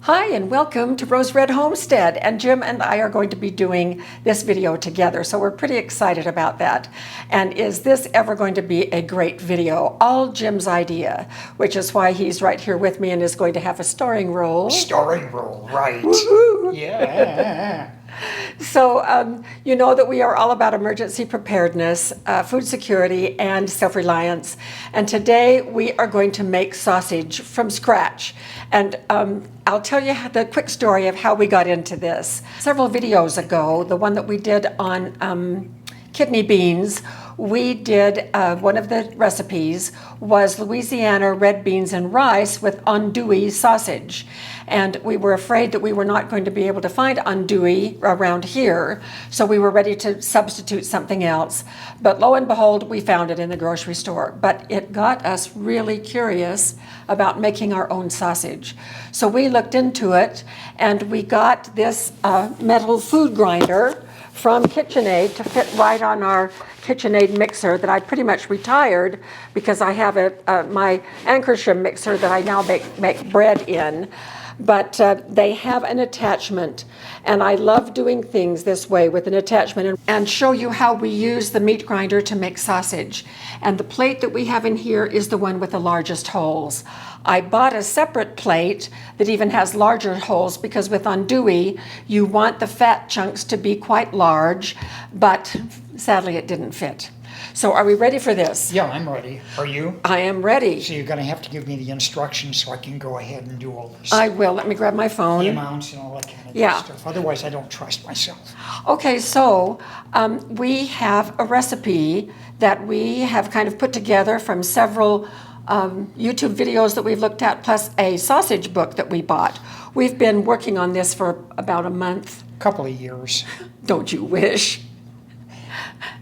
Hi and welcome to Rose Red Homestead, and Jim and I are going to be doing this video together, so we're pretty excited about that. And is this ever going to be a great video? All Jim's idea, which is why he's right here with me and is going to have a starring role. Starring role, right. Woo-hoo. Yeah. So you know that we are all about emergency preparedness, food security, and self-reliance. And today we are going to make sausage from scratch. And I'll tell you the quick story of how we got into this. Several videos ago, the one that we did on kidney beans, we did one of the recipes was Louisiana red beans and rice with andouille sausage. And we were afraid that we were not going to be able to find andouille around here, so we were ready to substitute something else. But lo and behold, we found it in the grocery store. But it got us really curious about making our own sausage. So we looked into it, and we got this metal food grinder from KitchenAid to fit right on our KitchenAid mixer that I pretty much retired because I have my Ankersham mixer that I now make bread in. But they have an attachment, and I love doing things this way with an attachment and show you how we use the meat grinder to make sausage. And the plate that we have in here is the one with the largest holes. I bought a separate plate that even has larger holes because with andouille, you want the fat chunks to be quite large, but sadly it didn't fit. So are we ready for this? Yeah, I'm ready. Are you? I am ready. So you're going to have to give me the instructions so I can go ahead and do all this. I will. Let me grab my phone. The amounts and all that kind of stuff. Otherwise, I don't trust myself. Okay, so we have a recipe that we have kind of put together from several YouTube videos that we've looked at, plus a sausage book that we bought. We've been working on this for about a month. Couple of years. Don't you wish?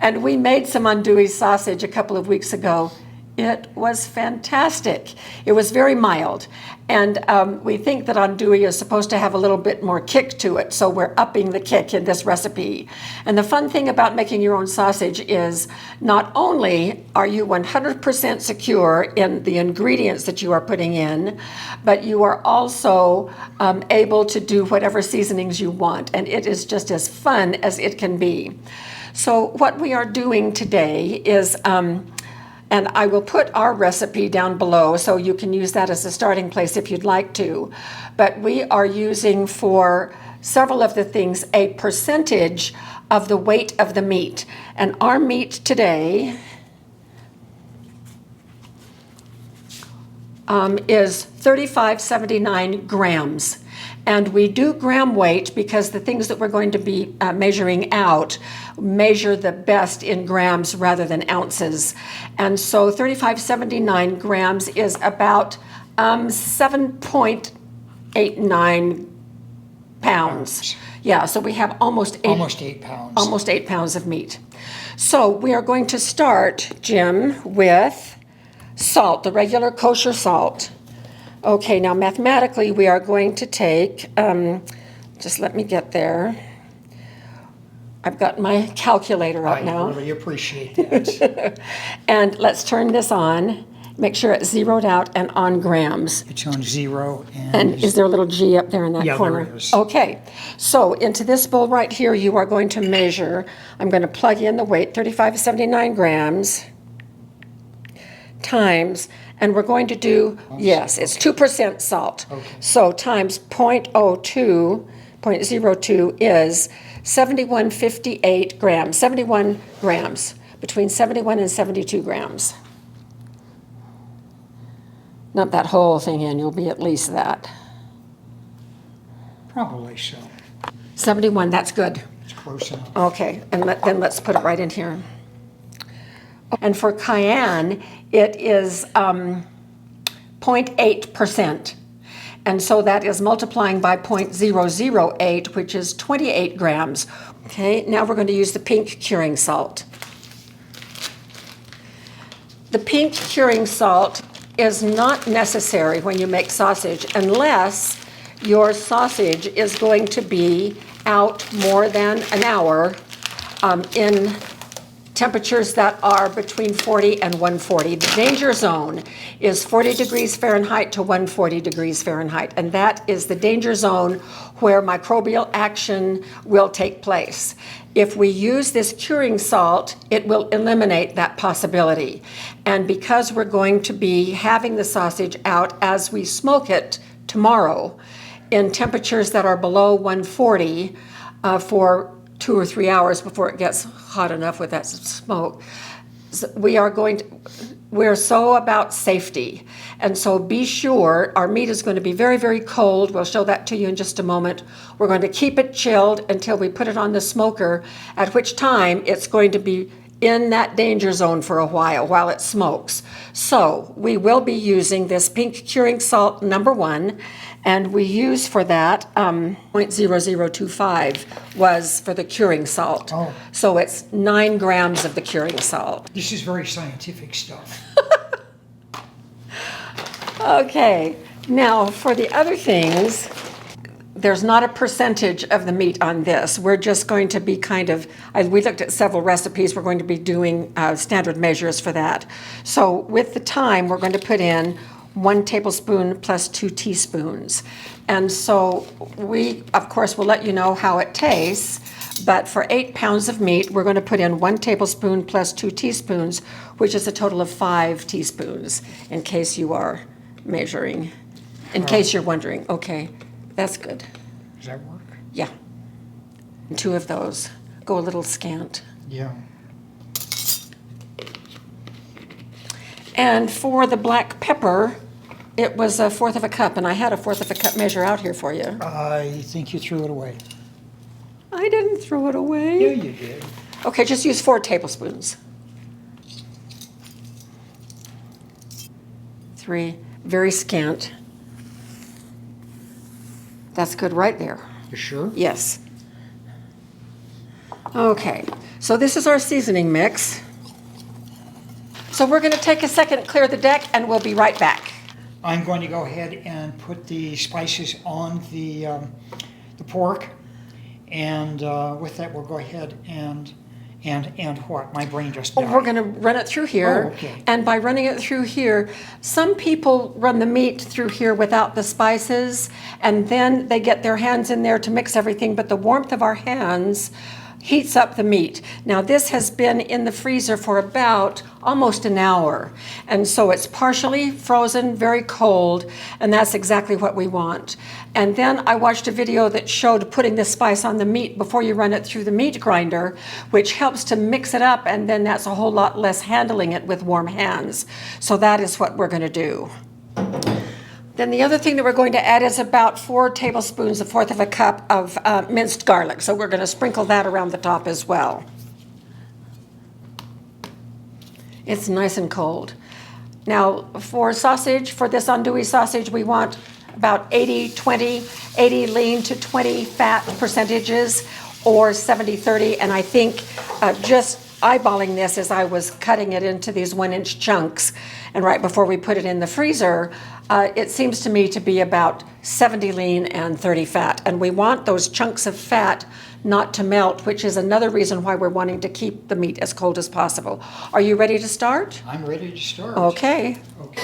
And we made some andouille sausage a couple of weeks ago. It was fantastic. It was very mild. And we think that andouille is supposed to have a little bit more kick to it, so we're upping the kick in this recipe. And the fun thing about making your own sausage is not only are you 100% secure in the ingredients that you are putting in, but you are also able to do whatever seasonings you want. And it is just as fun as it can be. So what we are doing today is, and I will put our recipe down below so you can use that as a starting place if you'd like to, but we are using for several of the things a percentage of the weight of the meat. And our meat today is 3579 grams. And we do gram weight because the things that we're going to be measuring out measure the best in grams rather than ounces. And so 3579 grams is about 7.89 pounds. Yeah, so we have almost 8 pounds. Almost 8 pounds of meat. So we are going to start, Jim, with salt, the regular kosher salt. Okay, now mathematically we are going to take, just let me get there. I've got my calculator out now. I really appreciate that. And let's turn this on. Make sure it's zeroed out and on grams. It's on 0. And is there a little G up there in that corner? Yeah, there is. Okay, so into this bowl right here you are going to measure, I'm going to plug in the weight, 3579 grams, times, and we're going to do, yes, it's 2% salt. Okay. So times 0.02 is 7158 grams, 71 grams, between 71 and 72 grams. Not that whole thing in, you'll be at least that. Probably so. 71, that's good. It's close enough. Okay, and then let's put it right in here. And for Cayenne, it is 0.8%. And so that is multiplying by 0.008, which is 28 grams. Okay, now we're going to use the pink curing salt. The pink curing salt is not necessary when you make sausage unless your sausage is going to be out more than an hour in temperatures that are between 40 and 140. The danger zone is 40 degrees Fahrenheit to 140 degrees Fahrenheit, and that is the danger zone where microbial action will take place. If we use this curing salt, it will eliminate that possibility. And because we're going to be having the sausage out as we smoke it tomorrow in temperatures that are below 140 for 2 or 3 hours before it gets hot enough with that smoke, we're so about safety. And so be sure, our meat is going to be very, very cold. We'll show that to you in just a moment. We're going to keep it chilled until we put it on the smoker, at which time it's going to be in that danger zone for a while it smokes. So we will be using this pink curing salt #1, and we use for that 0.0025 was for the curing salt. Oh. So it's 9 grams of the curing salt. This is very scientific stuff. Okay, now for the other things, there's not a percentage of the meat on this. We're just going to be we looked at several recipes. We're going to be doing standard measures for that. So with the thyme, we're going to put in 1 tablespoon plus 2 teaspoons. And so we, of course, will let you know how it tastes. But for 8 pounds of meat, we're going to put in 1 tablespoon plus 2 teaspoons, which is a total of 5 teaspoons, in case you are measuring, in case you're wondering. Okay, that's good. Does that work? Yeah. 2 of those. Go a little scant. Yeah. And for the black pepper, it was 1/4 of a cup, and I had a 1/4 of a cup measure out here for you. I think you threw it away. I didn't throw it away. Yeah, you did. Okay, just use 4 tablespoons. 3, very scant. That's good right there. You sure? Yes. Okay, so this is our seasoning mix. So we're going to take a second, clear the deck, and we'll be right back. I'm going to go ahead and put the spices on the pork, and with that we'll go ahead and what? My brain just died. We're going to run it through here. Oh, okay. And by running it through here, some people run the meat through here without the spices, and then they get their hands in there to mix everything, but the warmth of our hands heats up the meat. Now this has been in the freezer for about almost an hour, and so it's partially frozen, very cold, and that's exactly what we want. And then I watched a video that showed putting the spice on the meat before you run it through the meat grinder, which helps to mix it up, and then that's a whole lot less handling it with warm hands. So that is what we're going to do. Then the other thing that we're going to add is about 4 tablespoons, 1/4 of a cup of minced garlic. So we're going to sprinkle that around the top as well. It's nice and cold. Now for sausage, for this andouille sausage, we want about 80-20, 80 lean to 20 fat percentages, or 70-30. And I think just eyeballing this as I was cutting it into these 1-inch chunks, and right before we put it in the freezer, it seems to me to be about 70 lean and 30 fat. And we want those chunks of fat not to melt, which is another reason why we're wanting to keep the meat as cold as possible. Are you ready to start? I'm ready to start. Okay. Okay.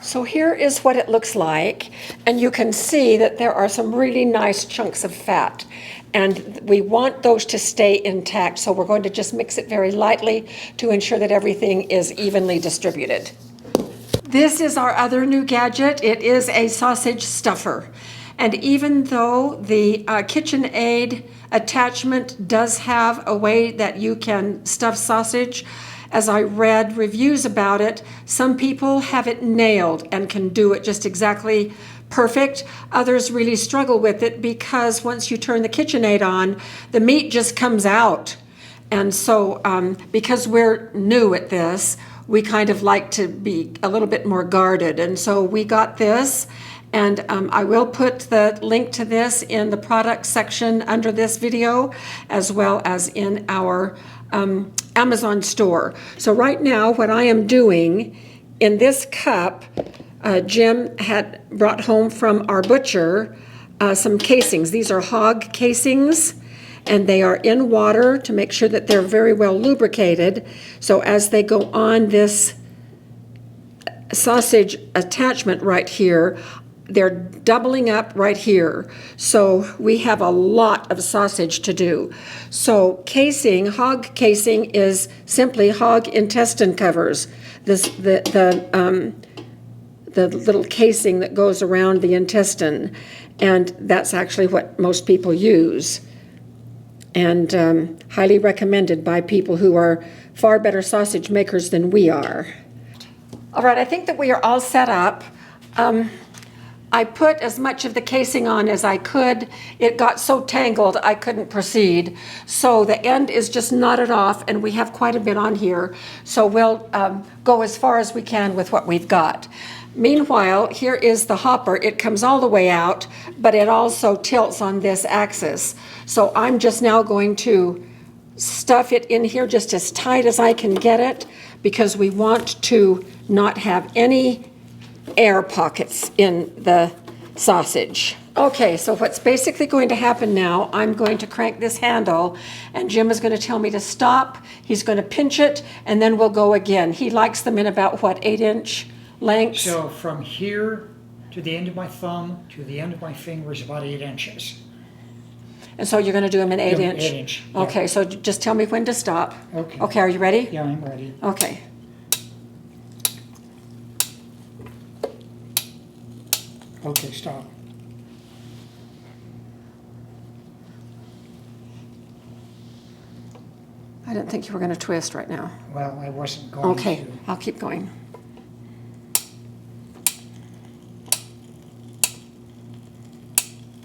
So here is what it looks like, and you can see that there are some really nice chunks of fat, and we want those to stay intact, so we're going to just mix it very lightly to ensure that everything is evenly distributed. This is our other new gadget. It is a sausage stuffer, and even though the KitchenAid attachment does have a way that you can stuff sausage, as I read reviews about it, some people have it nailed and can do it just exactly perfect. Others really struggle with it because once you turn the KitchenAid on, the meat just comes out. And so because we're new at this, we kind of like to be a little bit more guarded. And so we got this, And I will put the link to this in the product section under this video, as well as in our Amazon store. So right now, what I am doing in this cup, Jim had brought home from our butcher some casings. These are hog casings, and they are in water to make sure that they're very well lubricated. So as they go on this sausage attachment right here, they're doubling up right here. So we have a lot of sausage to do. So casing, hog casing, is simply hog intestine covers. The little casing that goes around the intestine. And that's actually what most people use. And highly recommended by people who are far better sausage makers than we are. All right, I think that we are all set up. I put as much of the casing on as I could. It got so tangled I couldn't proceed. So the end is just knotted off, and we have quite a bit on here. So we'll go as far as we can with what we've got. Meanwhile, here is the hopper. It comes all the way out, but it also tilts on this axis. So I'm just now going to stuff it in here just as tight as I can get it, because we want to not have any air pockets in the sausage. Okay, so what's basically going to happen now, I'm going to crank this handle, and Jim is going to tell me to stop. He's going to pinch it, and then we'll go again. He likes them in about, what, 8-inch lengths? So from here to the end of my thumb to the end of my finger is about 8 inches. And so you're going to do them in 8-inch? 8-inch. Yeah. Okay, so just tell me when to stop. Okay. Okay, are you ready? Yeah, I'm ready. Okay. Okay, stop. I didn't think you were going to twist right now. Well, I wasn't going Okay, to. I'll keep going.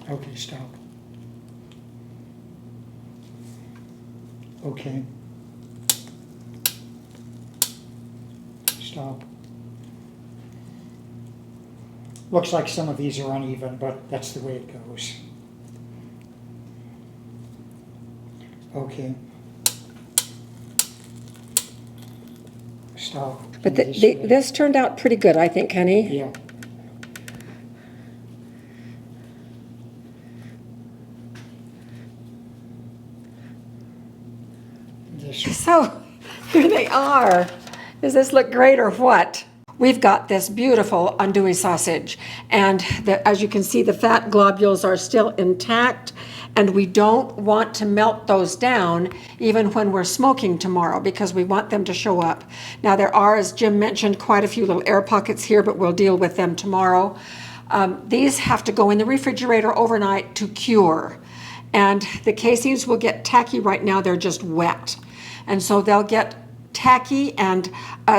Okay, stop. Okay. Stop. Looks like some of these are uneven, but that's the way it goes. Okay. Stop. But This way. this turned out pretty good, I think, honey. Yeah. This. So here they are. Does this look great or what? We've got this beautiful andouille sausage, and as you can see, the fat globules are still intact, and we don't want to melt those down even when we're smoking tomorrow, because we want them to show up. Now there are, as Jim mentioned, quite a few little air pockets here, but we'll deal with them tomorrow. These have to go in the refrigerator overnight to cure, and the casings will get tacky right now. They're just wet, and so they'll get tacky and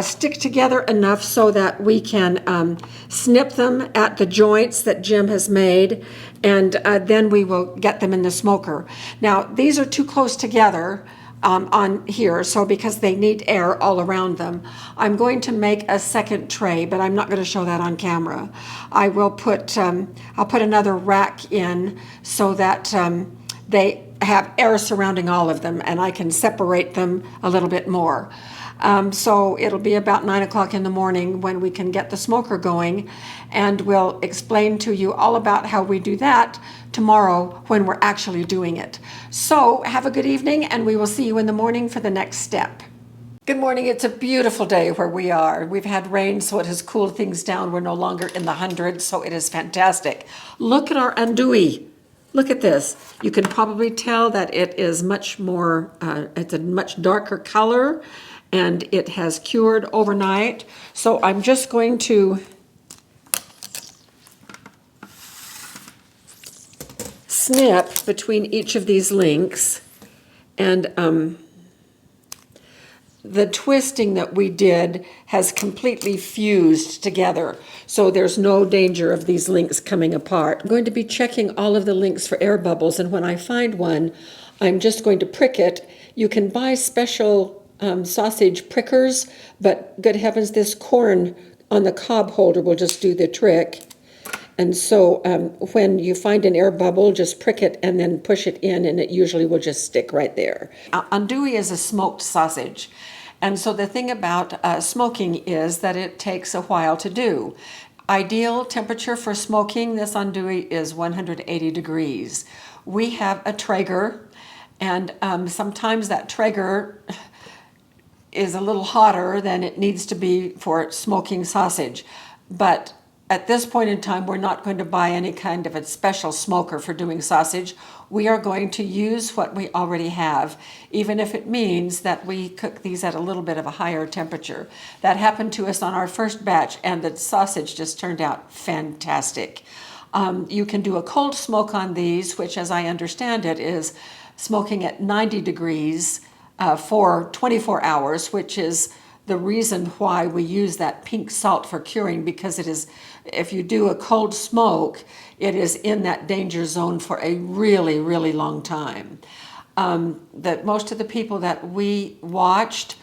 stick together enough so that we can snip them at the joints that Jim has made, and then we will get them in the smoker. Now these are too close together on here, so because they need air all around them, I'm going to make a second tray, but I'm not going to show that on camera. I will put I'll put another rack in so that they have air surrounding all of them, and I can separate them a little bit more. So it'll be about 9 o'clock in the morning when we can get the smoker going, and we'll explain to you all about how we do that tomorrow when we're actually doing it. So have a good evening, and we will see you in the morning for the next step. Good morning. It's a beautiful day where we are. We've had rain, so it has cooled things down. We're no longer in the hundreds, so it is fantastic. Look at our andouille. Look at this. You can probably tell that it is much more, it's a much darker color, and it has cured overnight. So I'm just going to snip between each of these links, and the twisting that we did has completely fused together, so there's no danger of these links coming apart. I'm going to be checking all of the links for air bubbles, and when I find one, I'm just going to prick it. You can buy special sausage prickers, but good heavens, this corn on the cob holder will just do the trick. And so when you find an air bubble, just prick it and then push it in, and it usually will just stick right there. Andouille is a smoked sausage. And so the thing about smoking is that it takes a while to do. Ideal temperature for smoking this andouille is 180 degrees. We have a Traeger, and sometimes that Traeger is a little hotter than it needs to be for smoking sausage. But at this point in time, we're not going to buy any kind of a special smoker for doing sausage. We are going to use what we already have, even if it means that we cook these at a little bit of a higher temperature. That happened to us on our first batch, and the sausage just turned out fantastic. You can do a cold smoke on these, which, as I understand it, is smoking at 90 degrees for 24 hours, which is the reason why we use that pink salt for curing, because it is, if you do a cold smoke, it is in that danger zone for a really, really long time. That most of the people that we watched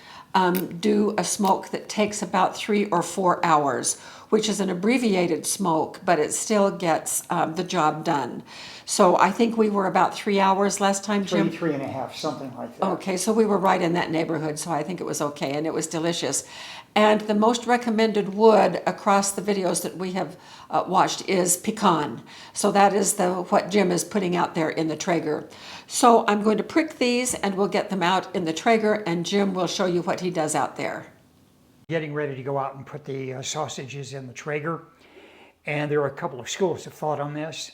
do a smoke that takes about 3 or 4 hours, which is an abbreviated smoke, but it still gets the job done. So I think we were about 3 hours last time, Jim? 3.5, something like that. Okay, so we were right in that neighborhood, so I think it was okay, and it was delicious. And the most recommended wood across the videos that we have watched is pecan. So that is what Jim is putting out there in the Traeger. So I'm going to prick these, and we'll get them out in the Traeger, and Jim will show you what he does out there. Getting ready to go out and put the sausages in the Traeger. And there are a couple of schools of thought on this.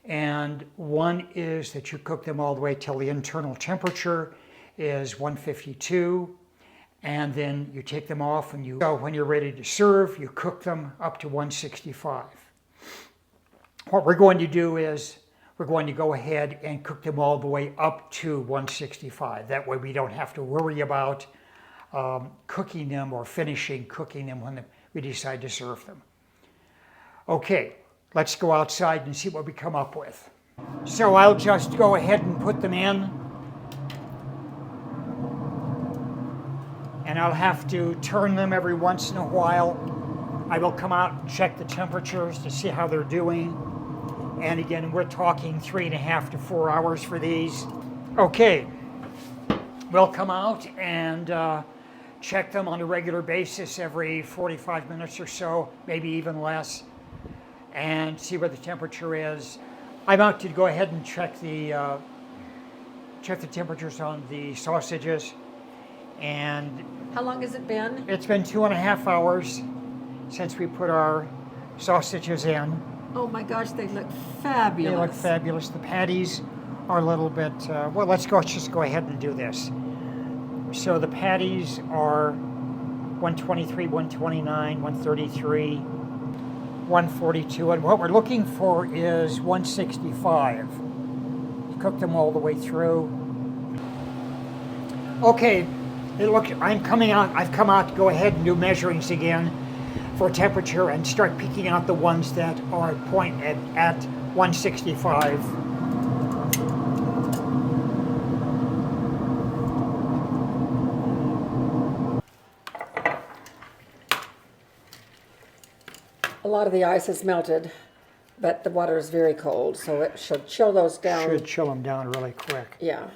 And one is that you cook them all the way till the internal temperature is 152, and then you take them off, and so when you're ready to serve, you cook them up to 165. What we're going to do is we're going to go ahead and cook them all the way up to 165. That way we don't have to worry about cooking them or finishing cooking them when we decide to serve them. Okay. Let's go outside and see what we come up with. So I'll just go ahead and put them in. And I'll have to turn them every once in a while. I will come out and check the temperatures to see how they're doing. And again, we're talking 3.5 to 4 hours for these. Okay, we'll come out and check them on a regular basis every 45 minutes or so, maybe even less, and see what the temperature is. I'm out to go ahead and check the temperatures on the sausages. And how long has it been? It's been 2.5 hours since we put our sausages in. Oh my gosh, they look fabulous. They look fabulous. The patties are a little bit, well, let's just go ahead and do this. So the patties are 123, 129, 133, 142, and what we're looking for is 165. Cook them all the way through. Okay, I've come out to go ahead and do measurings again for temperature and start picking out the ones that are pointed at 165. A lot of the ice has melted, but the water is very cold, so it should chill those down. Should chill them down really quick. Yeah.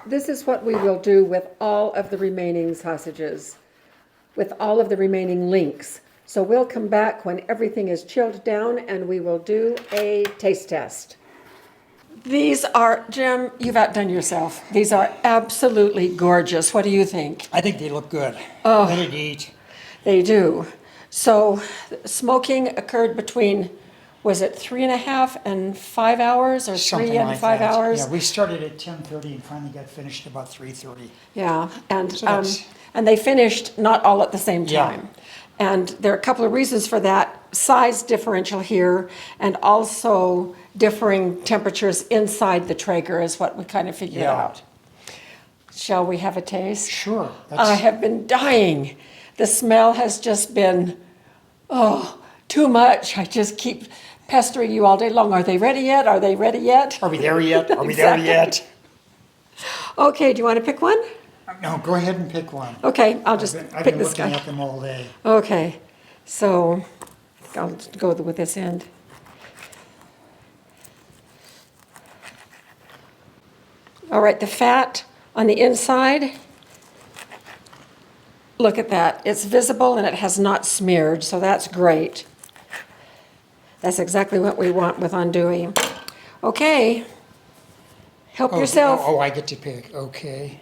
This is what we will do with all of the remaining sausages, with all of the remaining links. So we'll come back when everything is chilled down and we will do a taste test. These are, Jim, you've outdone yourself. These are absolutely gorgeous. What do you think? I think they look good. Oh, ready to eat. They do. So smoking occurred between, was it 3.5 and 5 hours, or Something 3 and like 5 that. hours? Yeah, we started at 10:30 and finally got finished about 3:30. Yeah, So and they finished not all at the same Yeah. time. And there are a couple of reasons for that. Size differential here, and also differing temperatures inside the Traeger is what we kind of figured Yeah. out. Shall we have a taste? Sure. I have been dying. The smell has just been, too much. I just keep pestering you all day long. Are they ready yet? Are they ready yet? Are we there yet? Are we there yet? Okay, do you want to pick one? No, go ahead and pick one. Okay, I'll just I've pick been this looking guy. at them all day. Okay, so I'll go with this end. All right, the fat on the inside, look at that. It's visible and it has not smeared, so that's great. That's exactly what we want with andouille. Okay, help yourself. Oh, I get to pick, okay.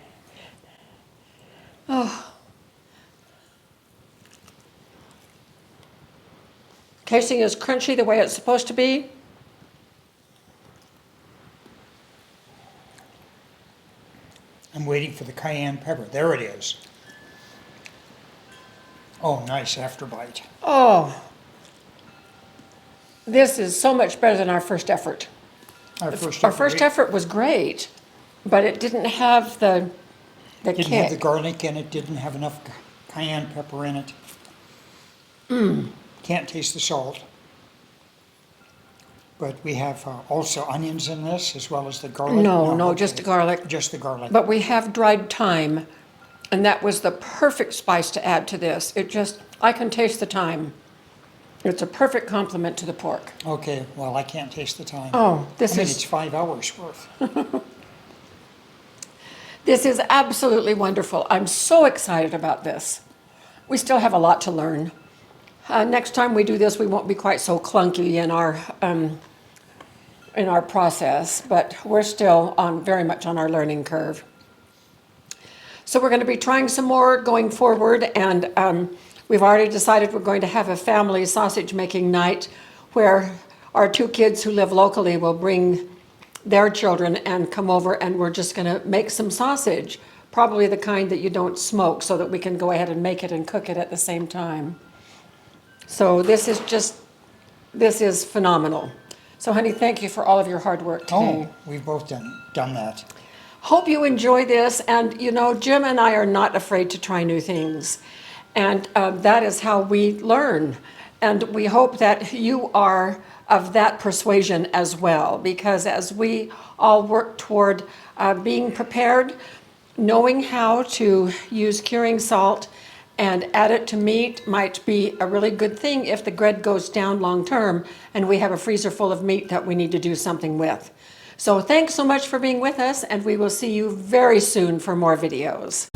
Casing is crunchy the way it's supposed to be. I'm waiting for the cayenne pepper. There it is. Oh, nice afterbite. Oh, this is so much better than our first effort. Our Our first effort was great, but it didn't have the didn't kick. have the garlic in it, didn't have enough cayenne pepper in it. Can't taste the salt. But we have also onions in this as well as the garlic. No, okay. just garlic. Just the garlic. But we have dried thyme, and that was the perfect spice to add to this. I can taste the thyme. It's a perfect complement to the pork. Okay, well, I can't taste the thyme. Oh, it's 5 hours worth. This is absolutely wonderful. I'm so excited about this. We still have a lot to learn. Next time we do this, we won't be quite so clunky in our process, but we're still very much on our learning curve. So we're going to be trying some more going forward, and we've already decided we're going to have a family sausage making night where our 2 kids who live locally will bring their children and come over, and we're just going to make some sausage, probably the kind that you don't smoke, so that we can go ahead and make it and cook it at the same time. So this is phenomenal. So honey, thank you for all of your hard work today. Oh, we've both done that. Hope you enjoy this, and you know, Jim and I are not afraid to try new things, and that is how we learn, and we hope that you are of that persuasion as well, because as we all work toward being prepared, knowing how to use curing salt and add it to meat might be a really good thing if the bread goes down long term and we have a freezer full of meat that we need to do something with. So thanks so much for being with us, and we will see you very soon for more videos.